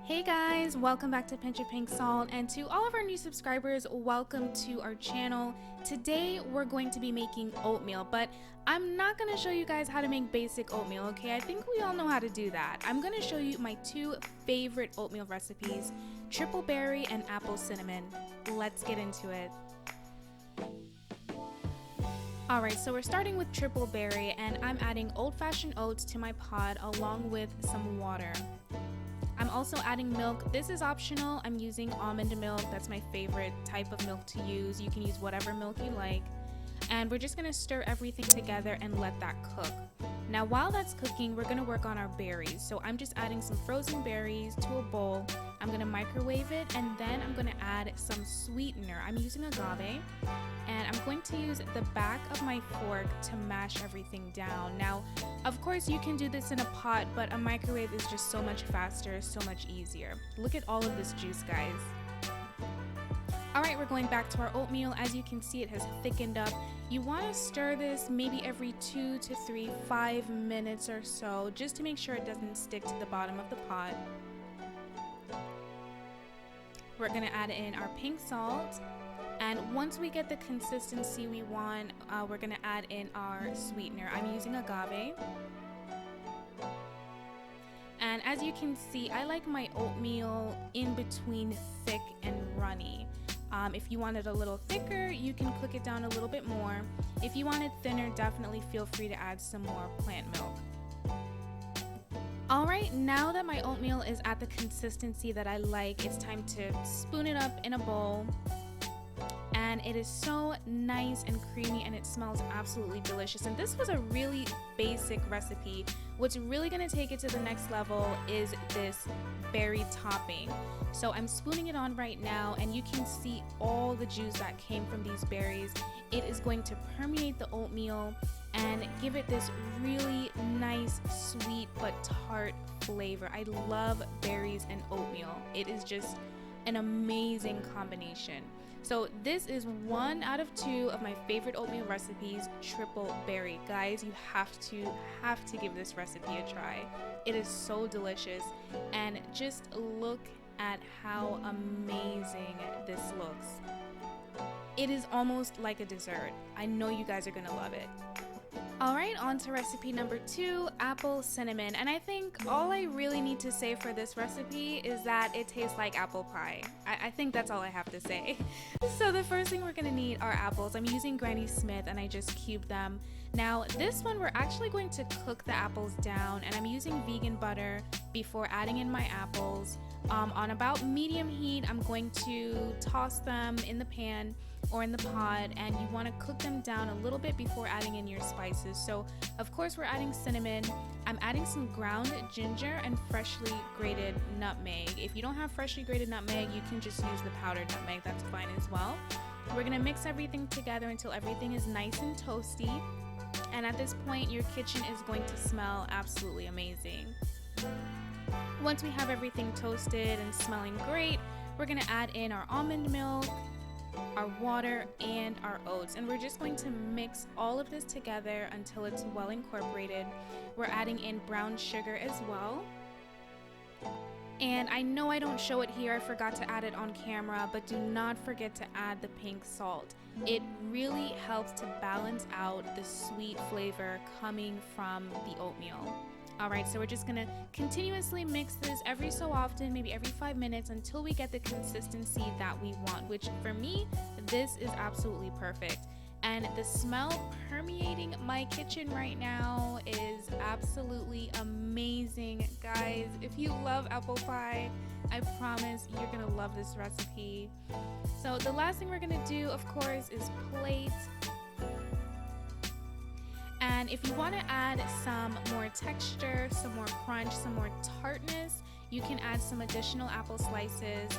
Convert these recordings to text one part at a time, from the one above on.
Hey guys, welcome back to Tsp Pink Salt, and to all of our new subscribers, welcome to our channel. Today we're going to be making oatmeal, but I'm not going to show you guys how to make basic oatmeal, okay? I think we all know how to do that. I'm going to show you my two favorite oatmeal recipes, triple berry and apple cinnamon. Let's get into it. Alright, so we're starting with triple berry, and I'm adding old fashioned oats to my pot along with some water. I'm also adding milk. This is optional. I'm using almond milk. That's my favorite type of milk to use. You can use whatever milk you like. And we're just going to stir everything together and let that cook. Now while that's cooking, we're going to work on our berries. So I'm just adding some frozen berries to a bowl. I'm going to microwave it, and then I'm going to add some sweetener. I'm using agave, and I'm going to use the back of my fork to mash everything down. Now, of course, you can do this in a pot, but a microwave is just so much faster, so much easier. Look at all of this juice, guys. Alright, we're going back to our oatmeal. As you can see, it has thickened up. You want to stir this maybe every 2 to 5 minutes or so, just to make sure it doesn't stick to the bottom of the pot. We're going to add in our pink salt, and once we get the consistency we want, we're going to add in our sweetener. I'm using agave. And as you can see, I like my oatmeal in between thick and runny. If you want it a little thicker, you can cook it down a little bit more. If you want it thinner, definitely feel free to add some more plant milk. Alright, now that my oatmeal is at the consistency that I like, it's time to spoon it up in a bowl. And it is so nice and creamy, and it smells absolutely delicious. And this was a really basic recipe. What's really going to take it to the next level is this berry topping. So I'm spooning it on right now, and you can see all the juice that came from these berries. It is going to permeate the oatmeal and give it this really nice, sweet but tart flavor. I love berries and oatmeal. It is just an amazing combination. So this is 1 out of 2 of my favorite oatmeal recipes, triple berry. Guys, you have to give this recipe a try. It is so delicious, and just look at how amazing this looks. It is almost like a dessert. I know you guys are gonna love it. Alright, on to recipe number 2, apple cinnamon. And I think all I really need to say for this recipe is that it tastes like apple pie. I think that's all I have to say. So the first thing we're going to need are apples. I'm using Granny Smith, and I just cubed them. Now this one we're actually going to cook the apples down, and I'm using vegan butter before adding in my apples. On about medium heat, I'm going to toss them in the pan or in the pot, and you want to cook them down a little bit before adding in your spices. So of course we're adding cinnamon. I'm adding some ground ginger and freshly grated nutmeg. If you don't have freshly grated nutmeg, you can just use the powdered nutmeg. That's fine as well. We're going to mix everything together until everything is nice and toasty, and at this point your kitchen is going to smell absolutely amazing. Once we have everything toasted and smelling great, we're going to add in our almond milk, our water, and our oats, and we're just going to mix all of this together until it's well incorporated. We're adding in brown sugar as well, and I know I don't show it here, I forgot to add it on camera, but do not forget to add the pink salt. It really helps to balance out the sweet flavor coming from the oatmeal. Alright, so we're just going to continuously mix this every so often, maybe every 5 minutes, until we get the consistency that we want, which for me, this is absolutely perfect. And the smell permeating my kitchen right now is absolutely amazing. Guys, if you love apple pie, I promise you're going to love this recipe. So the last thing we're going to do, of course, is plate. And if you want to add some more texture, some more crunch, some more tartness, you can add some additional apple slices.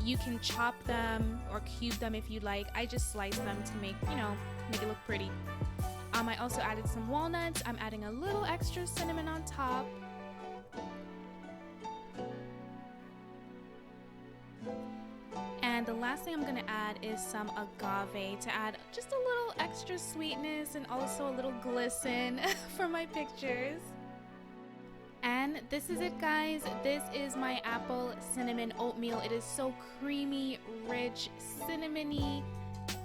You can chop them or cube them if you like. I just slice them to make it look pretty. I also added some walnuts. I'm adding a little extra cinnamon on top. And the last thing I'm going to add is some agave to add just a little extra sweetness and also a little glisten for my pictures. And And this is it, guys. This is my apple cinnamon oatmeal. It is so creamy, rich, cinnamony,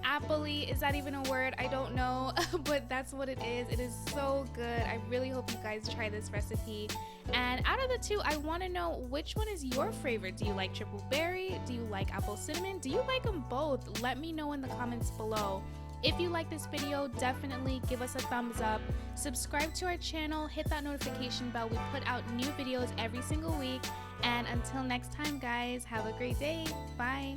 appley. Is that even a word? I don't know, but that's what it is. It is so good. I really hope you guys try this recipe. And out of the two, I want to know which one is your favorite. Do you like triple berry? Do you like apple cinnamon? Do you like them both? Let me know in the comments below. If you like this video, definitely give us a thumbs up. Subscribe to our channel, hit that notification bell. We put out new videos every single week. And until next time, guys, have a great day. Bye.